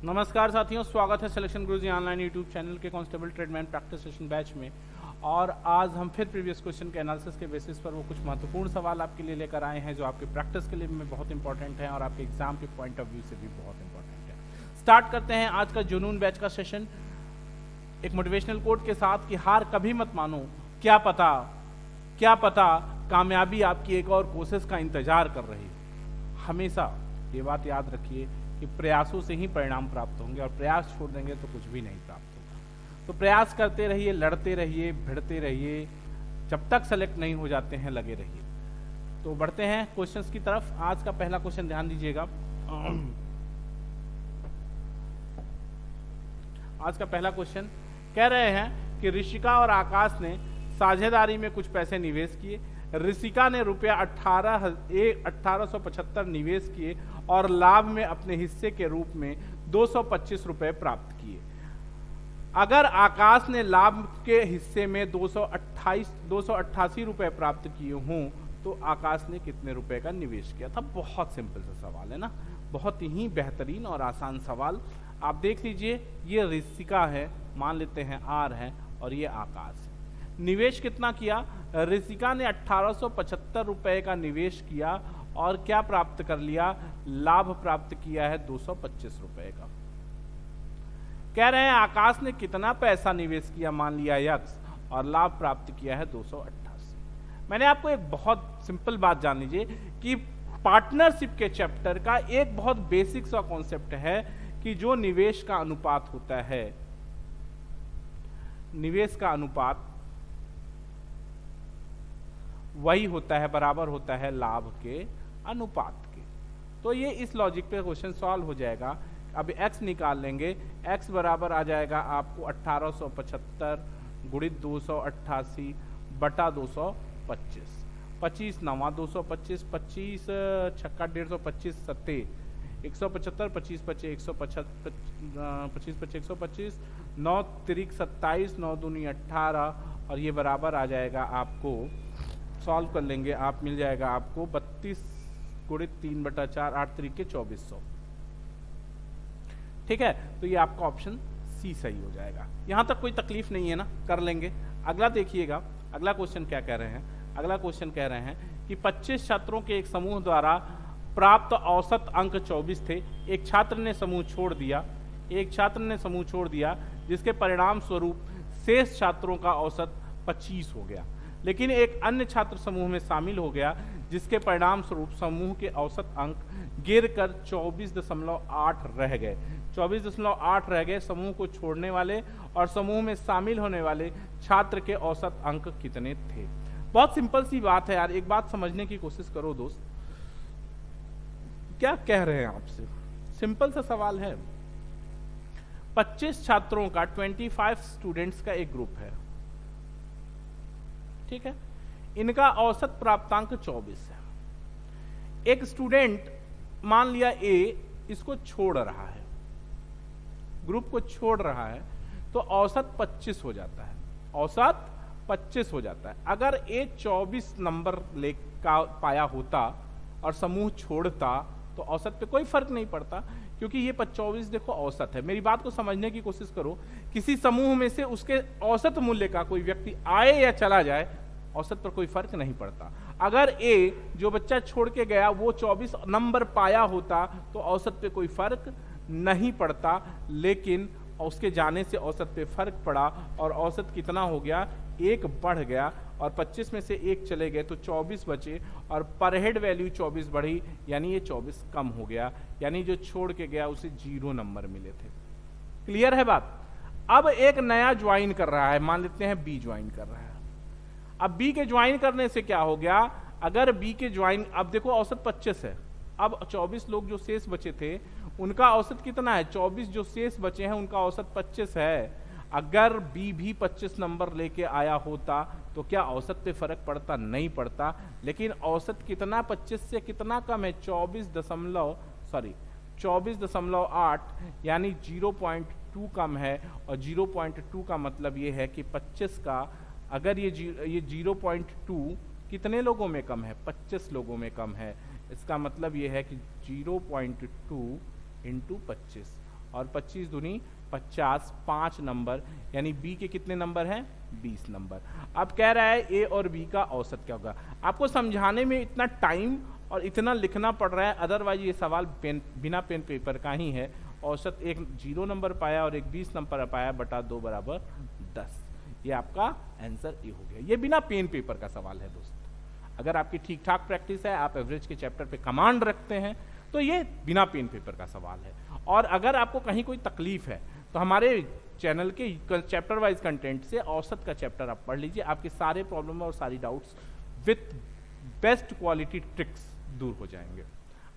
नमस्कार साथियों, स्वागत है सिलेक्शन गुरुजी ऑनलाइन यूट्यूब चैनल के constable tradesman practice session batch में। और आज हम फिर प्रीवियस क्वेश्चन के एनालिसिस के बेसिस पर वो कुछ महत्वपूर्ण सवाल आपके लिए लेकर आए हैं जो आपके प्रैक्टिस के लिए में बहुत इंपॉर्टेंट है और आपके एग्जाम के पॉइंट ऑफ व्यू से भी बहुत इंपॉर्टेंट है। स्टार्ट करते हैं आज का जुनून बैच का सेशन एक मोटिवेशनल कोट के साथ कि हार कभी मत मानो, क्या पता कामयाबी आपकी एक और कोशिश का इंतजार कर रही। हमेशा ये बात याद रखिए कि प्रयासों से ही परिणाम प्राप्त होंगे और प्रयास छोड़ देंगे तो कुछ भी नहीं प्राप्त होगा। तो प्रयास करते रहिए, लड़ते रहिए, भिड़ते रहिए, जब तक सेलेक्ट नहीं हो जाते हैं लगे रहिए। तो बढ़ते हैं क्वेश्चंस की तरफ। आज का पहला क्वेश्चन ध्यान दीजिएगा। आज का पहला क्वेश्चन कह रहे हैं कि ऋषिका और आकाश ने साझेदारी में कुछ पैसे निवेश किए। ऋषिका ने रुपया 1875 निवेश किए और लाभ में अपने हिस्से के रूप में 225 रुपए प्राप्त किए। अगर आकाश ने लाभ के हिस्से में 288 रुपए प्राप्त किए हों तो आकाश ने कितने रुपए का निवेश किया था। बहुत सिंपल सा सवाल है ना, बहुत ही बेहतरीन और आसान सवाल। आप देख लीजिए, ये ऋषिका है, मान लेते हैं आर है, और ये आकाश है। निवेश कितना किया? ऋषिका ने 1875 रुपए का निवेश किया और क्या प्राप्त कर लिया? लाभ प्राप्त किया है 225 रुपए का। कह रहे हैं आकाश ने कितना पैसा निवेश किया, मान लिया यक्स, और लाभ प्राप्त किया है 288। मैंने आपको एक बहुत सिंपल बात जान लीजिए कि पार्टनरशिप के चैप्टर का एक बहुत बेसिक सा कॉन्सेप्ट है कि जो निवेश का अनुपात होता है, निवेश का अनुपात वही होता है, बराबर होता है लाभ के अनुपात के। तो ये इस लॉजिक पे क्वेश्चन सॉल्व हो जाएगा। अब x निकाल लेंगे, x बराबर आ जाएगा आपको 1875 गुणित 288 बटा 225। 25 नवा 225, 25 छक्का 150, 170 175, 25 पचे 125, 25 पचे 125, 9 तिरिक 27, 9 दूनी 18, और ये बराबर आ जाएगा आपको, सॉल्व कर लेंगे आप, मिल जाएगा आपको 32 गुणित 3/4, 8 तरीके 2400। ठीक है, तो ये आपका ऑप्शन सी सही हो जाएगा। यहां तक कोई तकलीफ नहीं है ना, कर लेंगे। अगला देखिएगा, अगला क्वेश्चन क्या कह रहे हैं। अगला क्वेश्चन कह रहे हैं कि 25 छात्रों के एक समूह द्वारा प्राप्त औसत अंक 24 थे। एक छात्र ने समूह छोड़ दिया, जिसके परिणाम स्वरूप शेष छात्रों का औसत 25 हो गया। लेकिन एक अन्य छात्र समूह में शामिल हो गया, जिसके परिणाम स्वरूप समूह के औसत अंक गिरकर 24.8 रह गए। 24.8 रह गए। समूह को छोड़ने वाले और समूह में शामिल होने वाले छात्र के औसत अंक कितने थे? बहुत सिंपल सी बात है यार, एक बात समझने की कोशिश करो दोस्त। क्या कह रहे हैं आपसे? सिंपल सा सवाल है। 25 छात्रों का 25 स्टूडेंट्स का एक ग्रुप है, ठीक है। इनका औसत प्राप्तांक 24 है। एक स्टूडेंट मान लिया ए इसको छोड़ रहा है, ग्रुप को छोड़ रहा है, तो औसत 25 हो जाता है। औसत 25 हो जाता है। अगर ए 24 नंबर ले का पाया होता और समूह छोड़ता तो औसत पे कोई फर्क नहीं पड़ता, क्योंकि ये 24 देखो औसत है। मेरी बात को समझने की कोशिश करो। किसी समूह में से उसके औसत मूल्य का कोई व्यक्ति आए या चला जाए, औसत पर कोई फर्क नहीं पड़ता। अगर ए जो बच्चा छोड़ के गया वो 24 नंबर पाया होता तो औसत पे कोई फर्क नहीं पड़ता, लेकिन उसके जाने से औसत पे फर्क पड़ा और औसत कितना हो गया? 1 बढ़ गया, और 25 में से 1 चले गए तो 24 बचे, और पर हेड वैल्यू 24 बढ़ी, यानी ये 24 कम हो गया, यानी जो छोड़ के गया उसे 0 नंबर मिले थे। क्लियर है बात? अब एक नया ज्वाइन कर रहा है, मान लेते हैं बी ज्वाइन कर रहा है। अब बी के ज्वाइन करने से क्या हो गया? अगर बी के ज्वाइन, अब देखो औसत 25 है, अब 24 लोग जो शेष बचे थे उनका औसत कितना है? 24 जो शेष बचे हैं उनका औसत 25 है। अगर बी भी 25 नंबर लेके आया होता तो क्या औसत पे फर्क पड़ता? नहीं पड़ता। लेकिन औसत कितना 25 से कितना कम है? 24.8, यानी 0.2 कम है। और 0.2 का मतलब ये है कि 25 का, अगर ये 0.2 कितने लोगों में कम है? 25 लोगों में कम है। इसका मतलब ये है कि 0.2 × 25, और 25 दूनी 50, 5 नंबर, यानी बी के कितने नंबर हैं? 20 नंबर। अब कह रहा है ए और बी का औसत क्या होगा। आपको समझाने में इतना टाइम और इतना लिखना पड़ रहा है, अदरवाइज ये सवाल बिना पेन पेपर का ही है। औसत एक 0 नंबर पाया और एक 20 नंबर पाया, बटा 2 बराबर 10। ये आपका आंसर ए हो गया। ये बिना पेन पेपर का सवाल है दोस्त। अगर आपकी ठीक ठाक प्रैक्टिस है, आप एवरेज के चैप्टर पे कमांड रखते हैं, तो ये बिना पेन पेपर का सवाल है। और अगर आपको कहीं कोई तकलीफ है तो हमारे चैनल के चैप्टर वाइज कंटेंट से औसत का चैप्टर आप पढ़ लीजिए, आपके सारे प्रॉब्लम और सारी doubts with best quality tricks दूर हो जाएंगे।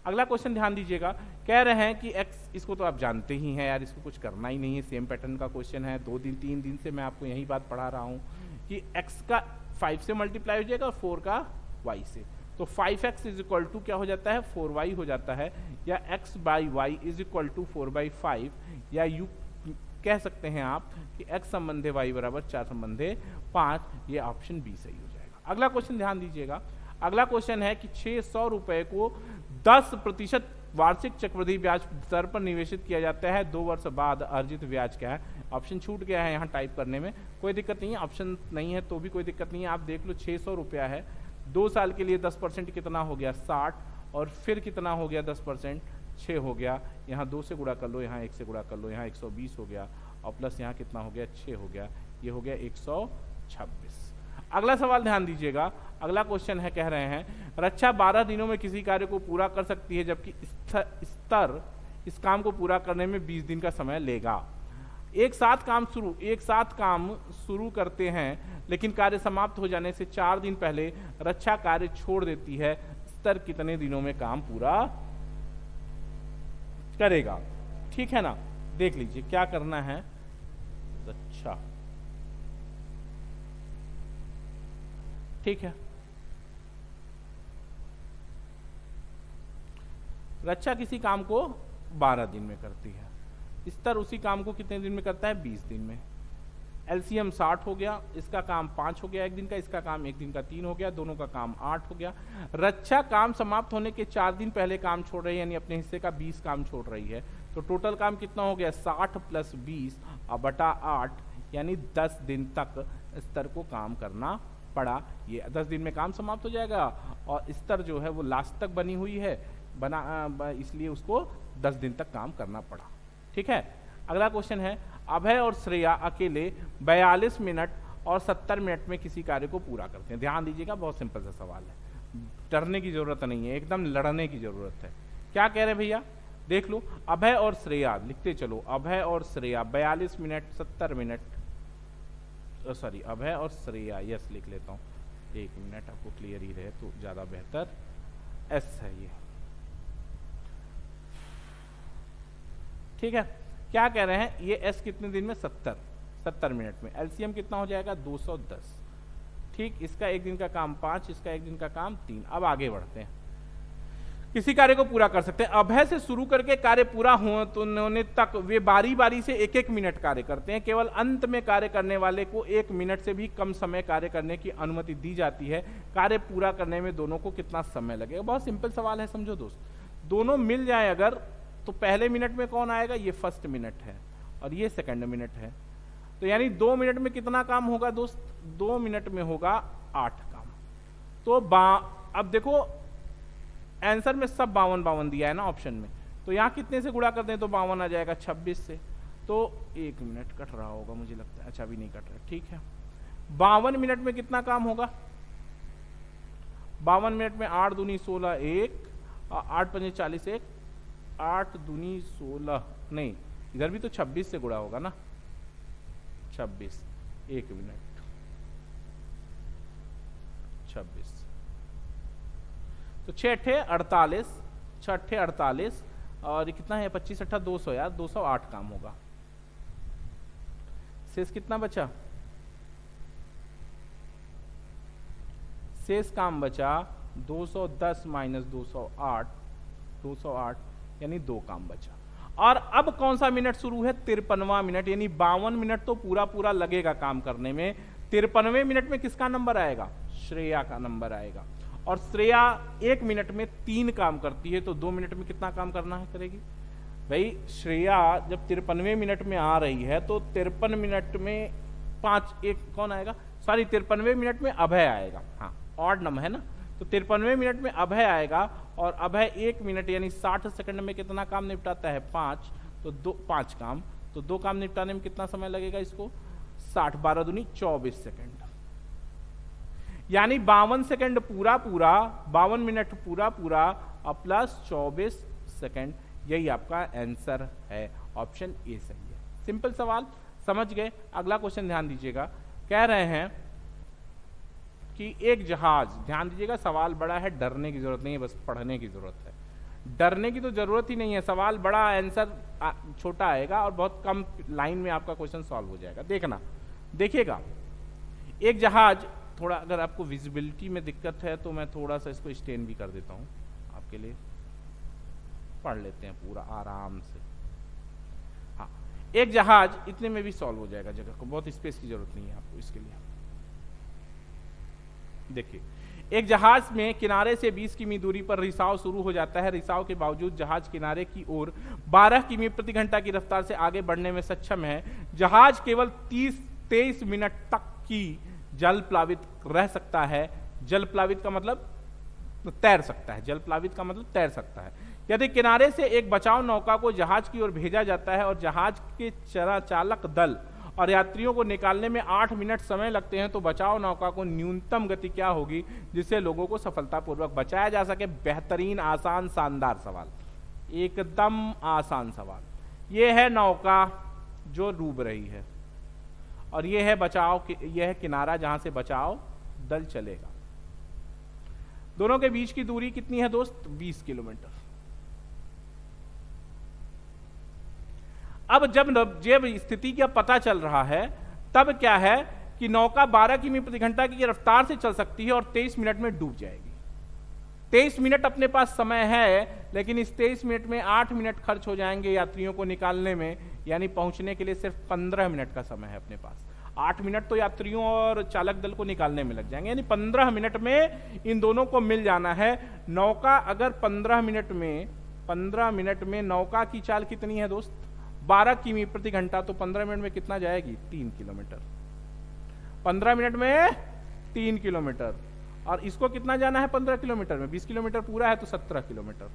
अगला क्वेश्चन ध्यान दीजिएगा, कह रहे हैं कि x, इसको तो आप जानते ही हैं यार, इसको कुछ करना ही नहीं है, सेम पैटर्न का क्वेश्चन है। 3 दिन से मैं आपको यही बात पढ़ा रहा हूँ कि x का 5 से मल्टीप्लाई हो जाएगा और 4 का y से, तो 5x इज इक्वल टू क्या हो जाता है? 4y हो जाता है, या x by y is equal to 4/5, या यू कह सकते हैं आप कि x संबंधे y बराबर 4 संबंधे 5। ये ऑप्शन बी सही हो जाएगा। अगला क्वेश्चन ध्यान दीजिएगा, अगला क्वेश्चन है कि 600 रुपए को 10% वार्षिक चक्रवृद्धि ब्याज दर पर निवेशित किया जाता है, 2 वर्ष बाद अर्जित ब्याज क्या है? ऑप्शन छूट गया है यहाँ टाइप करने में, कोई दिक्कत नहीं है, ऑप्शन नहीं है तो भी कोई दिक्कत नहीं है। आप देख लो 600 रुपया है, 2 साल के लिए 10% कितना हो गया? 60, और फिर कितना हो गया? 10% 6 हो गया, यहाँ 2 से गुणा कर लो, यहाँ 1 से गुणा कर लो, यहाँ 120 हो गया, और प्लस यहाँ कितना हो गया? 6 हो गया, ये हो गया 126। अगला सवाल ध्यान दीजिएगा, अगला क्वेश्चन है, कह रहे हैं रक्षा 12 दिनों में किसी कार्य को पूरा कर सकती है, जबकि स्तर इस काम को पूरा करने में 20 दिन का समय लेगा। एक साथ काम शुरू करते हैं, लेकिन कार्य समाप्त हो जाने से 4 दिन पहले रक्षा कार्य छोड़ देती है, स्तर कितने दिनों में काम पूरा करेगा? ठीक है ना, देख लीजिए क्या करना है। रक्षा, ठीक है, रक्षा किसी काम को 12 दिन में करती है, स्तर उसी काम को कितने दिन में करता है? 20 दिन में। एलसीएम 60 हो गया, इसका काम 5 हो गया 1 दिन का, इसका काम 1 दिन का 3 हो गया, दोनों का काम 8 हो गया। रक्षा काम समाप्त होने के 4 दिन पहले काम छोड़ रही है, यानी अपने हिस्से का 20 काम छोड़ रही है, तो टोटल काम कितना हो गया? 60 + 20 बटा 8, यानी 10 दिन तक स्तर को काम करना पड़ा। ये 10 दिन में काम समाप्त हो जाएगा, और स्तर जो है वो लास्ट तक बनी हुई है, इसलिए उसको 10 दिन तक काम करना पड़ा। ठीक है, अगला क्वेश्चन है, अभय और श्रेया अकेले 42 मिनट और 70 मिनट में किसी कार्य को पूरा करते हैं। ध्यान दीजिएगा, बहुत सिंपल सा सवाल है, डरने की जरूरत नहीं है, एकदम लड़ने की जरूरत है। क्या कह रहे हैं भैया, देख लो, अभय और श्रेया, लिखते चलो, अभय और श्रेया 42 मिनट 70 मिनट, सॉरी अभय और श्रेया, यस लिख लेता हूँ, 1 मिनट, आपको क्लियर ही रहे तो ज्यादा बेहतर। एस है ये, ठीक है। क्या कह रहे हैं, ये एस कितने दिन में? 70 मिनट में। एलसीएम कितना हो जाएगा? 210। ठीक, इसका 1 दिन का काम 5, इसका 1 दिन का काम 3। अब आगे बढ़ते हैं, किसी कार्य को पूरा कर सकते हैं। अभय से शुरू करके कार्य पूरा होने तक वे बारी बारी से 1-1 मिनट कार्य करते हैं। केवल अंत में कार्य करने वाले को 1 मिनट से भी कम समय कार्य करने की अनुमति दी जाती है। कार्य पूरा करने में दोनों को कितना समय लगेगा? बहुत सिंपल सवाल है, समझो दोस्त। दोनों मिल जाए अगर, तो पहले मिनट में कौन आएगा? ये फर्स्ट मिनट है और ये सेकंड मिनट है, तो यानी 2 मिनट में कितना काम होगा दोस्त? 2 मिनट में होगा 8 काम। तो अब देखो आंसर में सब 52 दिया है ना ऑप्शन में, तो यहाँ कितने से गुणा कर दें तो 52 आ जाएगा? 26 से। तो 1 मिनट कट रहा होगा मुझे लगता है, अच्छा अभी नहीं कट रहा, ठीक है। 52 मिनट में कितना काम होगा? 52 मिनट में 8 दूनी 16 1, 8 पंजे 40 1, 8 दूनी 16, नहीं इधर भी तो 26 से गुणा होगा ना, 26, 1 मिनट 26, तो 6 अट्ठे 48, 6 अट्ठे 48, और कितना है? 25 अट्ठा 200 यार, 208 काम होगा। शेष कितना बचा? शेष काम बचा 210 माइनस 208, 208 यानी 2 काम बचा। और अब कौन सा मिनट शुरू है? 53वां मिनट, यानी 52 मिनट तो पूरा लगेगा काम करने में। 53वें मिनट में किसका नंबर आएगा? श्रेया का नंबर आएगा। और श्रेया 1 मिनट में 3 काम करती है, तो 2 मिनट में कितना काम करना है करेगी? भाई श्रेया जब 53वें मिनट में आ रही है तो 53 मिनट में 5 एक कौन आएगा, सॉरी 53वें मिनट में अभय आएगा, हाँ ऑड नंबर है ना, तो 53वें मिनट में अभय आएगा और अभय 1 मिनट यानी 60 सेकंड में कितना काम निपटाता है 5, तो 5 काम, तो 2 काम निपटाने में कितना समय लगेगा इसको 60, 12 दूनी 24 सेकंड, यानी 52 सेकंड पूरा पूरा, 52 मिनट पूरा पूरा और प्लस 24 सेकंड, यही आपका आंसर है, ऑप्शन ए सही है। सिंपल सवाल, समझ गए। अगला क्वेश्चन ध्यान दीजिएगा, कह रहे हैं कि एक जहाज, ध्यान दीजिएगा सवाल बड़ा है, डरने की जरूरत नहीं है, बस पढ़ने की जरूरत है, डरने की तो जरूरत ही नहीं है, सवाल बड़ा, आंसर छोटा आएगा और बहुत कम लाइन में आपका क्वेश्चन सॉल्व हो जाएगा। देखना, देखिएगा, एक जहाज, थोड़ा अगर आपको विजिबिलिटी में दिक्कत है तो मैं थोड़ा सा इसको स्टेन भी कर देता हूं आपके लिए, पढ़ लेते हैं पूरा आराम से। हाँ, एक जहाज, इतने में भी सॉल्व हो जाएगा, जगह को बहुत स्पेस की जरूरत नहीं है आपको इसके लिए। देखिए, एक जहाज में किनारे से 20 किमी दूरी पर रिसाव शुरू हो जाता है, रिसाव के बावजूद जहाज किनारे की ओर 12 किमी प्रति घंटा की रफ्तार से आगे बढ़ने में सक्षम है। जहाज केवल 23 मिनट तक की जल प्लावित रह सकता है। जल प्लावित का मतलब तैर सकता है, जल प्लावित का मतलब तैर सकता है। यदि किनारे से एक बचाव नौका को जहाज की ओर भेजा जाता है और जहाज के चालक दल और यात्रियों को निकालने में 8 मिनट समय लगते हैं, तो बचाव नौका को न्यूनतम गति क्या होगी जिससे लोगों को सफलतापूर्वक बचाया जा सके। बेहतरीन, आसान, शानदार सवाल, एकदम आसान सवाल। यह है नौका जो डूब रही है और यह है बचाव, यह है किनारा जहां से बचाव दल चलेगा। दोनों के बीच की दूरी कितनी है दोस्त? 20 किलोमीटर। अब जब स्थिति का पता चल रहा है, तब क्या है कि नौका 12 किमी प्रति घंटा की रफ्तार से चल सकती है और 23 मिनट में डूब जाएगी। 23 मिनट अपने पास समय है, लेकिन इस 23 मिनट में 8 मिनट खर्च हो जाएंगे यात्रियों को निकालने में, यानी पहुंचने के लिए सिर्फ 15 मिनट का समय है अपने पास। 8 मिनट तो यात्रियों और चालक दल को निकालने में लग जाएंगे, यानी 15 मिनट में इन दोनों को मिल जाना है। नौका अगर 15 मिनट में नौका की चाल कितनी है दोस्त? 12 किमी प्रति घंटा, तो 15 मिनट में कितना जाएगी? 3 किलोमीटर। 15 मिनट में 3 किलोमीटर। और इसको कितना जाना है 15 किलोमीटर में? 20 किलोमीटर पूरा है तो 17 किलोमीटर।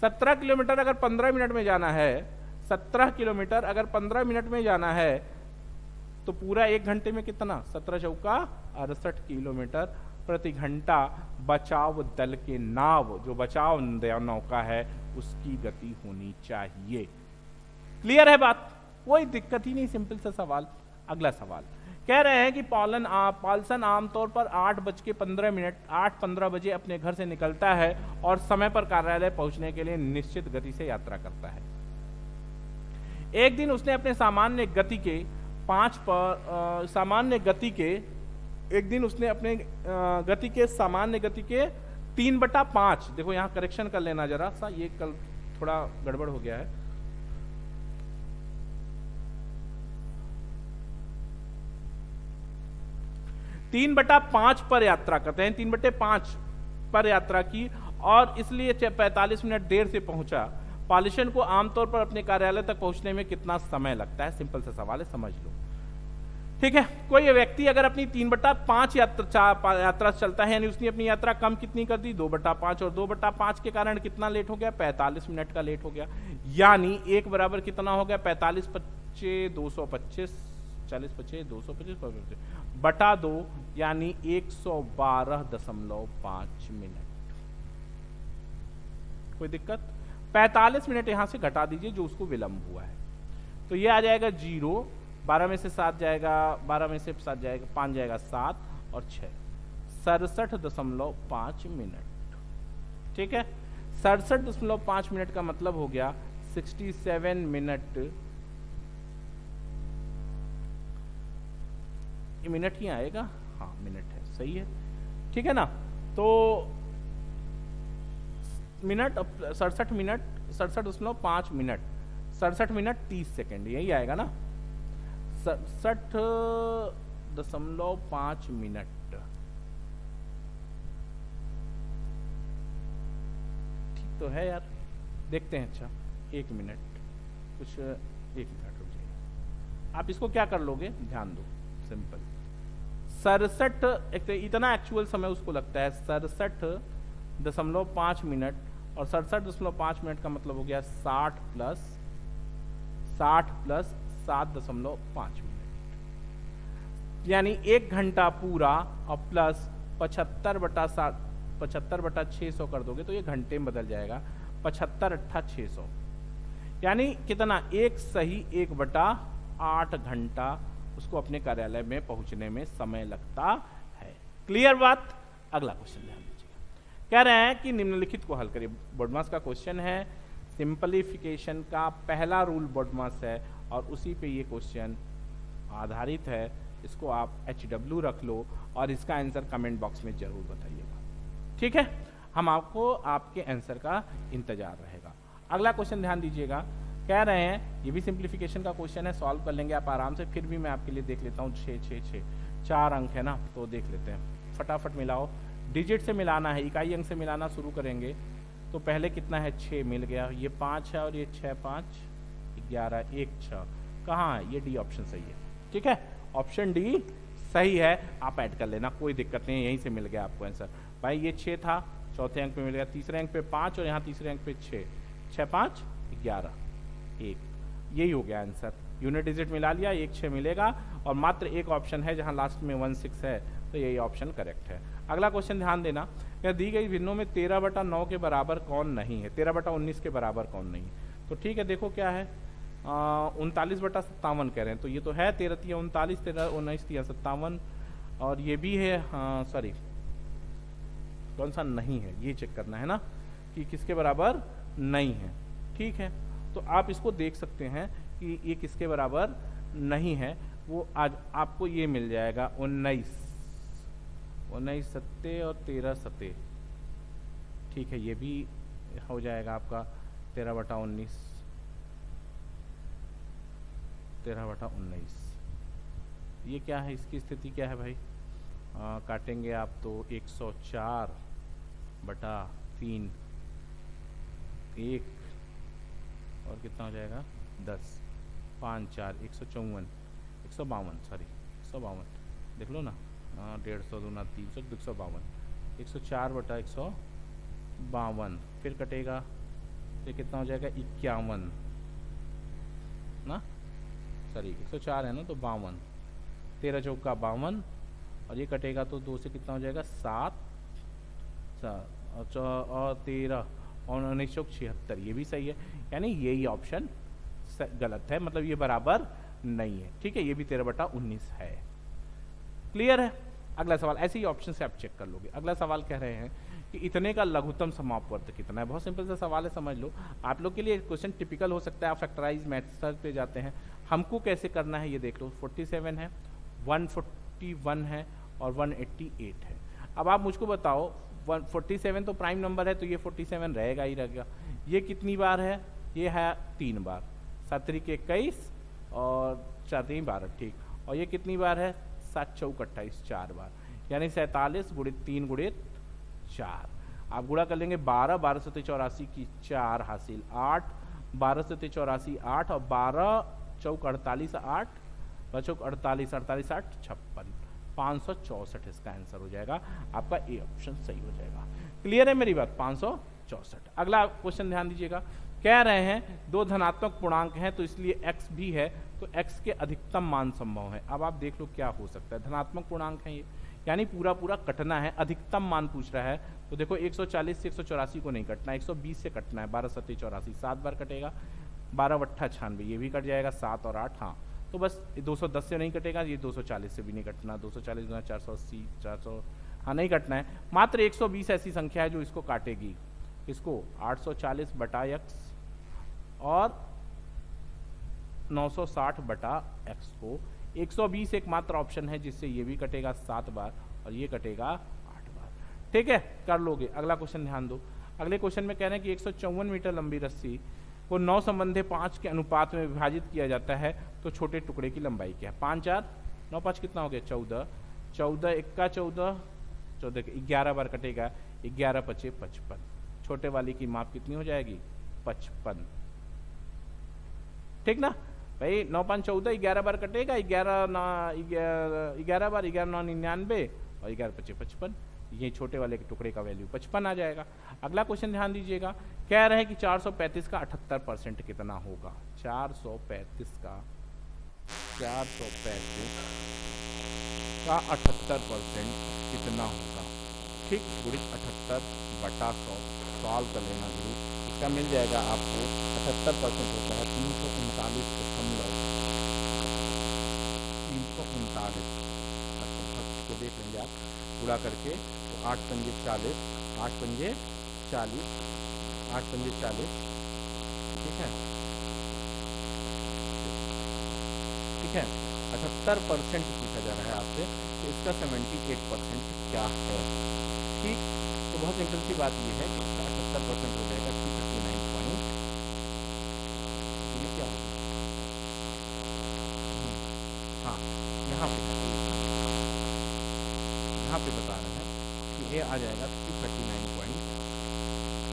17 किलोमीटर अगर 15 मिनट में जाना है, 17 किलोमीटर अगर 15 मिनट में जाना है, तो पूरा 1 घंटे में कितना? 17 चौका 68 किलोमीटर प्रति घंटा बचाव दल के नाव, जो बचाव नौका है, उसकी गति होनी चाहिए। क्लियर है बात? कोई दिक्कत ही नहीं, सिंपल सा सवाल। अगला सवाल कह रहे हैं कि पाल्सन आमतौर पर 8:15 बजे अपने घर से निकलता है और समय पर कार्यालय पहुंचने के लिए निश्चित गति से यात्रा करता है। एक दिन उसने अपने सामान्य गति के 3/5, देखो यहां करेक्शन कर लेना जरा सा, ये कल थोड़ा गड़बड़ हो गया है। तीन बटा पांच पर यात्रा करते हैं, 3/5 पर यात्रा की और इसलिए 45 मिनट देर से पहुंचा। पालिशन को आमतौर पर अपने कार्यालय तक पहुंचने में कितना समय लगता है? सिंपल सा सवाल है, समझ लो। ठीक है, कोई व्यक्ति अगर अपनी 3/5 यात्रा चलता है, यानी उसने अपनी यात्रा कम कितनी कर दी? 2/5, और 2/5 के कारण कितना लेट हो गया? 45 मिनट का लेट हो गया। यानी 1 बराबर कितना हो गया? 45 × 225, 40 × 225 बटा 2, यानी 112.5 मिनट। कोई दिक्कत? 45 मिनट यहां से घटा दीजिए जो उसको विलंब हुआ है, तो ये आ जाएगा 0, 12 में से 7 जाएगा, 12 में से 7 जाएगा, 5 जाएगा 7 और 6, 67.5 मिनट। ठीक है, 67.5 मिनट का मतलब हो गया 67 मिनट। मिनट ही आएगा, हाँ मिनट है, सही है। ठीक है ना, तो minute 67 minute, 67.5 minute, 67 minute 30 second, यही आएगा ना, 67.5 मिनट। ठीक तो है यार, देखते हैं। अच्छा 1 मिनट, कुछ 1 मिनट रुक जाइए। आप इसको क्या कर लोगे, ध्यान दो, सिंपल 67, इतना एक्चुअल समय उसको लगता है 67.5 मिनट, और 67.5 मिनट का मतलब हो गया 60 प्लस 7.5 मिनट, यानी 1 घंटा पूरा और प्लस 75/600 कर दोगे तो ये घंटे में बदल जाएगा। 75 अट्ठा 600, यानी कितना, 1 सही 1/8 घंटा उसको अपने कार्यालय में पहुंचने में समय लगता है। क्लियर बात। अगला क्वेश्चन ध्यान दीजिएगा, कह रहे हैं कि निम्नलिखित को हल करिए। बोर्डमास का क्वेश्चन है, सिंपलीफिकेशन का पहला रूल बोर्डमास है और उसी पे ये क्वेश्चन आधारित है। इसको आप HW रख लो और इसका आंसर कमेंट बॉक्स में जरूर बताइएगा, ठीक है। हम आपको आपके आंसर का इंतजार रहेगा। अगला क्वेश्चन ध्यान दीजिएगा, कह रहे हैं ये भी सिंप्लीफिकेशन का क्वेश्चन है, सॉल्व कर लेंगे आप आराम से, फिर भी मैं आपके लिए देख लेता हूँ। 6 6 6 4 अंक है ना, तो देख लेते हैं, फटाफट मिलाओ। डिजिट से मिलाना है, इकाई अंक से मिलाना शुरू करेंगे। तो पहले कितना है, 6 मिल गया, ये 5 है और ये 6 5 11 1 6, कहाँ है ये, डी ऑप्शन सही है, ठीक है, ऑप्शन डी सही है। आप ऐड कर लेना, कोई दिक्कत नहीं है, यहीं से मिल गया आपको आंसर। भाई ये 6 था, चौथे अंक पे मिल गया, तीसरे अंक पे 5 और यहाँ तीसरे अंक पे 6, 6 5 11 1, यही हो गया आंसर। यूनिट डिजिट मिला लिया, 1 6 मिलेगा और मात्र एक ऑप्शन है जहाँ लास्ट में 1 6 है, तो यही ऑप्शन करेक्ट है। अगला क्वेश्चन ध्यान देना, क्या दी गई भिन्नों में 13/9 के बराबर कौन नहीं है, 13/19 के बराबर कौन नहीं है। तो ठीक है, देखो क्या है, 39/57 कह रहे हैं, तो ये तो है 13 × 39, 13 19 × 57, और ये भी है, हाँ सॉरी, कौन सा नहीं है ये चेक करना है ना, कि किसके बराबर नहीं है, ठीक है। तो आप इसको देख सकते हैं कि ये किसके बराबर नहीं है, वो आज आपको ये मिल जाएगा 19 सत्ते और 13 सत्ते, ठीक है, ये भी हो जाएगा आपका 13/19, 13/19। ये क्या है, इसकी स्थिति क्या है भाई, काटेंगे आप तो 104/3 1 और कितना हो जाएगा 10 5 4 154 152, सॉरी 152, देख लो ना, 150 दूना 300 252, 104/152, फिर कटेगा तो कितना हो जाएगा 51 ना, सॉरी 104 है ना, तो 52, 13 चौका 52 और ये कटेगा तो 2 से कितना हो जाएगा 7 और 13 और 1976, ये भी सही है, यानी यही ऑप्शन गलत है, मतलब ये बराबर नहीं है, ठीक है, ये भी 13/19 है। क्लियर है। अगला सवाल, ऐसे ही ऑप्शन से आप चेक कर लोगे। अगला सवाल कह रहे हैं कि इतने का लघुत्तम समापवर्त कितना है। बहुत सिंपल सा सवाल है, समझ लो। आप लोग के लिए क्वेश्चन टिपिकल हो सकता है, आप फैक्टराइज मेथड पे जाते हैं, हमको कैसे करना है ये देख लो। 47 है, 141 है और 188 है। अब आप मुझको बताओ, 147 तो प्राइम नंबर है, तो ये 47 रहेगा ही रहेगा। ये कितनी बार है, ये है 3 बार, 7 × 21 और 4 × 12, ठीक। और ये कितनी बार है, 7 चौक 28, 4 बार, यानी 47 × 3 × 4। आप गुणा कर लेंगे 12, 12 × 84 की 4 हासिल 8, 12 × 84 8 और 12 चौक 48 8, 12 चौक 48 48 8 56, 564 इसका आंसर हो जाएगा। आपका ए ऑप्शन सही हो जाएगा। क्लियर है मेरी बात, 564। अगला क्वेश्चन ध्यान दीजिएगा, कह रहे हैं 2 धनात्मक पूर्णांक हैं तो इसलिए x भी है, तो x के अधिकतम मान संभव है। अब आप देख लो क्या हो सकता है, धनात्मक पूर्णांक है ये, यानी पूरा पूरा कटना है, अधिकतम मान पूछ रहा है। तो देखो 140 से 184 को नहीं कटना, 120 से कटना है, 12 × 7 = 84, 7 बार कटेगा, 12 × 8 = 96, ये भी कट जाएगा, 7 और 8, हाँ। तो बस 210 से नहीं कटेगा, ये 240 से भी नहीं कटना, 240 × 480 400, हाँ नहीं कटना है। मात्र 120 ऐसी संख्या है जो इसको काटेगी, इसको 840/x और 960/x को। 120 एकमात्र ऑप्शन है जिससे ये भी कटेगा 7 बार और ये कटेगा 8 बार, ठीक है, कर लोगे। अगला क्वेश्चन ध्यान दो। अगले क्वेश्चन में कह रहे हैं कि 154 मीटर लंबी रस्सी को 9 संबंधे 5 के अनुपात में विभाजित किया जाता है, तो छोटे टुकड़े की लंबाई क्या है। 5 4 9 5 कितना हो गया, 14, 14 1 14, 14 11 बार कटेगा, 11 × 5 = 55। छोटे वाली की माप कितनी हो जाएगी, 55। ठीक ना भाई, 9 5 14, 11 बार कटेगा, 11 बार 11 9 99 और 11 5 55। ये छोटे वाले के टुकड़े का वैल्यू 55 आ जाएगा। अगला क्वेश्चन ध्यान दीजिएगा, कह रहे हैं कि 435 का 78% कितना होगा। 435 का 78% कितना होगा। ठीक, गुणित 78/100 सॉल्व कर लेना जरूर। इसका मिल जाएगा आपको 78% होता है 339। इसको देख लेंगे आप पूरा करके, तो 8 पंजे 40, 8 पंजे 40, 8 पंजे 40। ठीक है, ठीक है। 78% पूछा जा रहा है आपसे, तो इसका 78% क्या है। ठीक, तो बहुत सिंपल सी बात ये है कि इसका 78% हो जाएगा 339 पॉइंट। ये क्या होगा, हाँ यहाँ पे बता रहे हैं कि ये आ जाएगा 339 पॉइंट।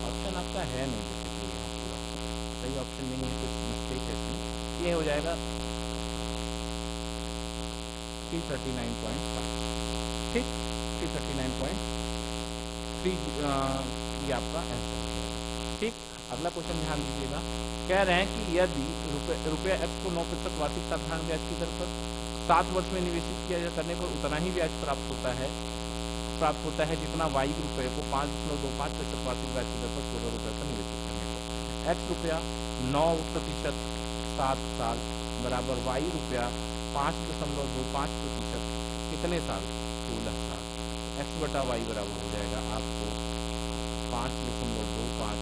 ऑप्शन आपका है नहीं, बेसिकली यहाँ पूरा सही ऑप्शन नहीं है, कुछ मिस्टेक है इसमें। ये हो जाएगा 339.5। ठीक, 339.3 ये आपका आंसर है। ठीक, अगला क्वेश्चन ध्यान दीजिएगा, कह रहे हैं कि यदि रुपया x को 9% वार्षिक साधारण ब्याज की दर पर 7 वर्ष में निवेशित किया करने पर उतना ही ब्याज प्राप्त होता है जितना y रुपये को 5.25% वार्षिक ब्याज की दर पर 16 रुपये पर निवेशित करने पर। x रुपया 9% 7 साल बराबर y रुपया 5.25% कितने साल, 16 साल। x बटा y बराबर हो जाएगा आपको 5.25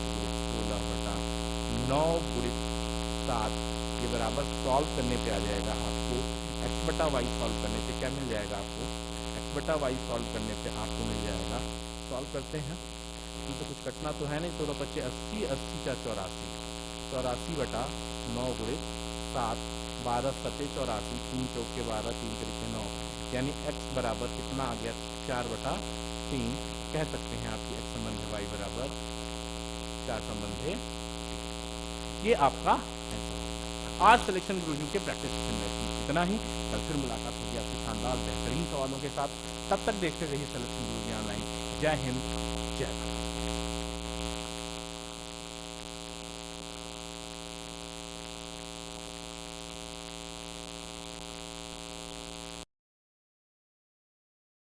16/9 गुणित 7, ये बराबर सॉल्व करने पे आ जाएगा आपको x बटा y सॉल्व करने पे क्या मिल जाएगा आपको, x बटा y सॉल्व करने पे आपको मिल जाएगा, सॉल्व करते हैं तो कुछ कटना तो है नहीं, 16 × 25 80, 80 × 84 बटा 9 गुणित 7, 12 × 7 = 84, 3 × 4 = 12, 3 × 3 = 9, यानी x बराबर कितना आ गया 4/3। कह सकते हैं आपकी x संबंध y बराबर 4 संबंध है। ये आपका आज सिलेक्शन गुरुजी के प्रैक्टिस सेशन में इतना ही। कल फिर मुलाकात होगी आपके शानदार बेहतरीन सवालों के साथ। तब तक देखते रहिए सिलेक्शन गुरुजी ऑनलाइन। जय हिंद, जय भारत।